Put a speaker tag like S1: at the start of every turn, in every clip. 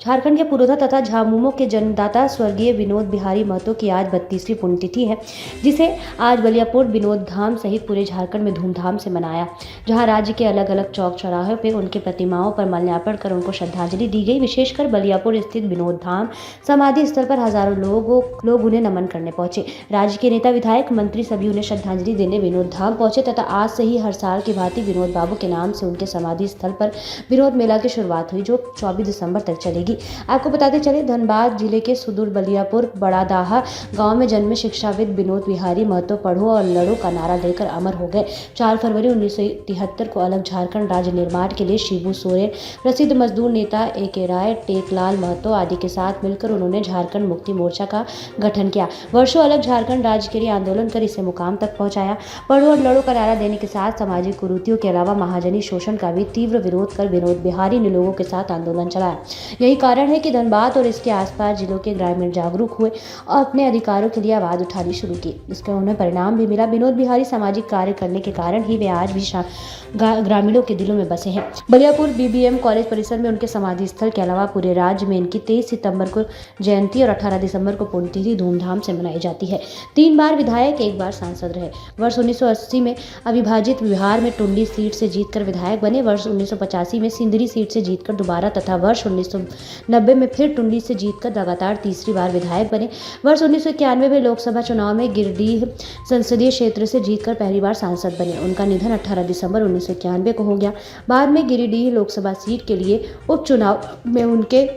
S1: झारखंड के पुरोधा तथा झामुमो के जन्मदाता स्वर्गीय विनोद बिहारी महतो की आज 32वीं पुण्यतिथि है, जिसे आज बलियापुर विनोद धाम सहित पूरे झारखंड में धूमधाम से मनाया। जहां राज्य के अलग अलग चौक चौराहों पर उनके प्रतिमाओं पर माल्यार्पण कर उनको श्रद्धांजलि दी गई। विशेषकर बलियापुर स्थित विनोद धाम समाधि स्थल पर हजारों लोग उन्हें नमन करने पहुंचे। राज्य के नेता, विधायक, मंत्री सभी उन्हें श्रद्धांजलि देने विनोद धाम पहुंचे तथा आज से ही हर साल की भांति विनोद बाबू के नाम से उनके समाधि स्थल पर विनोद मेला की शुरुआत हुई, जो 24 दिसंबर तक चलेगी। आपको बताते चले, धनबाद जिले के सुदूर बलियापुर बड़ादाहा गांव में जन्मे शिक्षाविद विनोद बिहारी महतो पढ़ो और लड़ो का नारा लेकर अमर हो गए। 4 फरवरी 1973 को अलग झारखंड राज्य निर्माण के लिए शिबू सोरेन, प्रसिद्ध मजदूर नेता A.K. राय, टेकलाल महतो आदि के साथ मिलकर उन्होंने झारखंड मुक्ति मोर्चा का गठन किया। वर्षों अलग झारखंड राज्य के लिए आंदोलन कर इसे मुकाम तक पहुंचाया। पढ़ो और लड़ो का नारा देने के साथ सामाजिक कुरीतियों के अलावा महाजनी शोषण का भी तीव्र विरोध कर विनोद बिहारी ने लोगों के साथ आंदोलन चलाया। यही कारण है कि धनबाद और इसके आसपास जिलों के ग्रामीण जागरूक हुए और अपने अधिकारों के लिए आवाज उठानी शुरू की। इसका उन्हें परिणाम भी मिला। विनोद बिहारी सामाजिक कार्य करने के कारण ही वे आज भी ग्रामीणों के दिलों में बसे हैं। बलियापुर BBM कॉलेज परिसर में उनके समाधि स्थल के अलावा पूरे राज्य में इनकी 23 सितंबर को जयंती और 18 दिसंबर को पुण्यतिथि धूमधाम से मनाई जाती है। 3 बार विधायक, 1 बार सांसद रहे। वर्ष 1980 में अविभाजित बिहार में टुंडी सीट से जीतकर विधायक बने। वर्ष 1985 में सिंदरी सीट से जीतकर दोबारा तथा वर्ष 1990 में फिर टुंडी से जीतकर लगातार तीसरी बार विधायक बने। वर्ष 1991 में लोकसभा चुनाव में गिरिडीह संसदीय क्षेत्र से जीतकर पहली बार सांसद बने। उनका निधन 18 दिसंबर 1991 को हो गया। बाद में गिरिडीह लोकसभा सीट के लिए उपचुनाव में उनके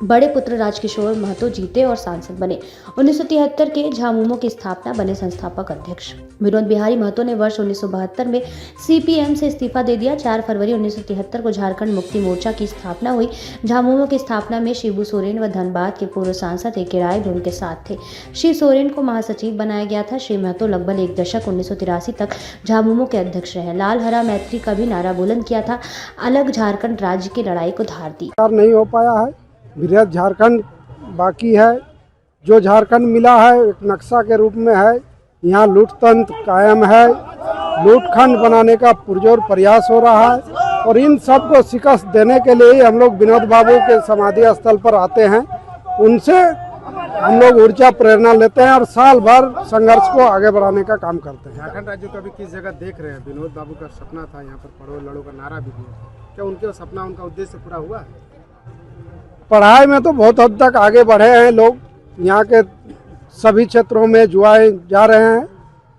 S1: बड़े पुत्र राजकिशोर महतो जीते और सांसद बने। 1973 के झामुमो की स्थापना बने संस्थापक अध्यक्ष। विनोद बिहारी महतो ने वर्ष 1972 में CPM से इस्तीफा दे दिया। 4 फरवरी 1973 को झारखंड मुक्ति मोर्चा की स्थापना हुई। झामुमो की स्थापना में शिबू सोरेन व धनबाद के पूर्व सांसद A.K. राय भी उनके साथ थे। श्री सोरेन को महासचिव बनाया गया था। श्री महतो लगभग 1 दशक 1983 तक झामुमो के अध्यक्ष रहे। लाल हरा मैत्री का भी नारा बुलंद किया था। अलग झारखंड राज्य की लड़ाई को धार दी।
S2: नहीं हो पाया है, बृहद झारखंड बाकी है। जो झारखंड मिला है एक नक्शा के रूप में है। यहाँ लूट तंत्र कायम है, लूटखंड बनाने का पुरजोर प्रयास हो रहा है और इन सब को शिकस्त देने के लिए हम लोग विनोद बाबू के समाधि स्थल पर आते हैं। उनसे हम लोग ऊर्जा प्रेरणा लेते हैं और साल भर संघर्ष को आगे बढ़ाने का काम करते हैं।
S3: झारखंड राज्य को अभी किस जगह देख रहे हैं? विनोद बाबू का सपना था यहाँ पर पढ़ो लड़ो का नारा भी दिया, क्या उनके सपना, उनका उद्देश्य पूरा हुआ है?
S2: पढ़ाई में तो बहुत हद तक आगे बढ़े हैं लोग, यहाँ के सभी क्षेत्रों में जुआए जा रहे हैं,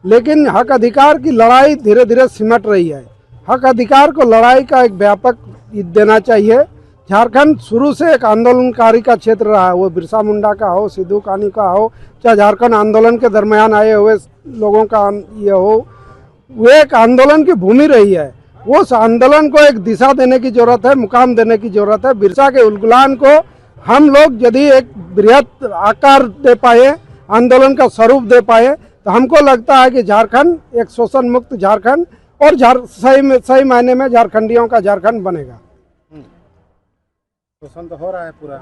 S2: लेकिन हक अधिकार की लड़ाई धीरे धीरे सिमट रही है। हक अधिकार को लड़ाई का एक व्यापक देना चाहिए। झारखंड शुरू से एक आंदोलनकारी का क्षेत्र रहा है, वो बिरसा मुंडा का हो, सिद्धू कान्हू का हो, चाहे झारखंड आंदोलन के दरमियान आए हुए लोगों का ये हो, वो एक आंदोलन की भूमि रही है। उस आंदोलन को एक दिशा देने की जरूरत है, मुकाम देने की जरूरत है। बिरसा के उलगुलान को हम लोग यदि एक बृहद आकार दे पाए, आंदोलन का स्वरूप दे पाए, तो हमको लगता है कि झारखंड एक शोषण मुक्त झारखंड और सही मायने में झारखंडियों का झारखंड बनेगा।
S3: शोषण तो हो रहा है पूरा,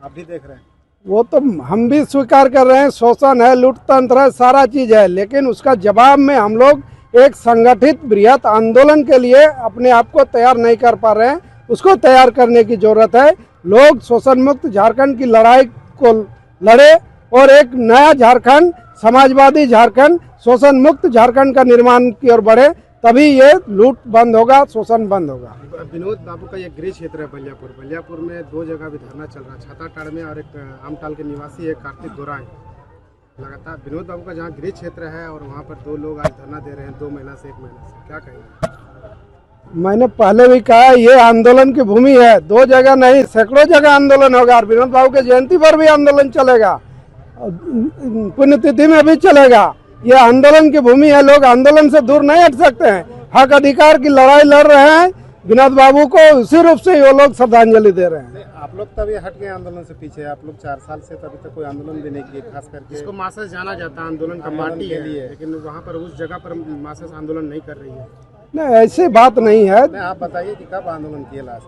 S3: आप भी देख रहे हैं।
S2: वो तो हम भी स्वीकार कर रहे हैं, शोषण है, लूटतंत्र है, सारा चीज है, लेकिन उसका जवाब में हम लोग एक संगठित बृहद आंदोलन के लिए अपने आप को तैयार नहीं कर पा रहे हैं। उसको तैयार करने की जरूरत है। लोग शोषण मुक्त झारखंड की लड़ाई को लड़े और एक नया झारखंड, समाजवादी झारखंड, शोषण मुक्त झारखंड का निर्माण की ओर बढ़े, तभी ये लूट बंद होगा, शोषण बंद होगा।
S3: विनोद बाबू का ये गृह क्षेत्र है बलियापुर। बलियापुर में 2 जगह भी धरना चल रहा है, छाताटाड़ में और एक आमटाल के निवासी है कार्तिक गोराई। लगातार विनोद बाबू का जहाँ गृह क्षेत्र है और वहाँ पर 2 लोग आज धरना दे रहे हैं 2 महीना से 1 महीना से, क्या कहेंगे?
S2: मैंने पहले भी कहा, ये आंदोलन की भूमि है। 2 जगह नहीं, सैकड़ों जगह आंदोलन होगा और विनोद बाबू के जयंती पर भी आंदोलन चलेगा, पुण्यतिथि में भी चलेगा। ये आंदोलन की भूमि है, लोग आंदोलन से दूर नहीं हट सकते हैं। हक अधिकार की लड़ाई लड़ रहे हैं, विनोद बाबू को उसी रूप से वो लोग श्रद्धांजलि दे रहे हैं।
S3: आप लोग तभी हट गए आंदोलन से पीछे, आप लोग 4 साल से तभी तक कोई आंदोलन भी नहीं किए, खास करके इसको मासस जाना जाता है आंदोलन का पार्टी के लिए, लेकिन वहाँ पर उस जगह पर मासस आंदोलन नहीं कर रही है।
S2: नहीं, ऐसी बात नहीं है।
S3: आप बताइए कि कब आंदोलन किए लास्ट?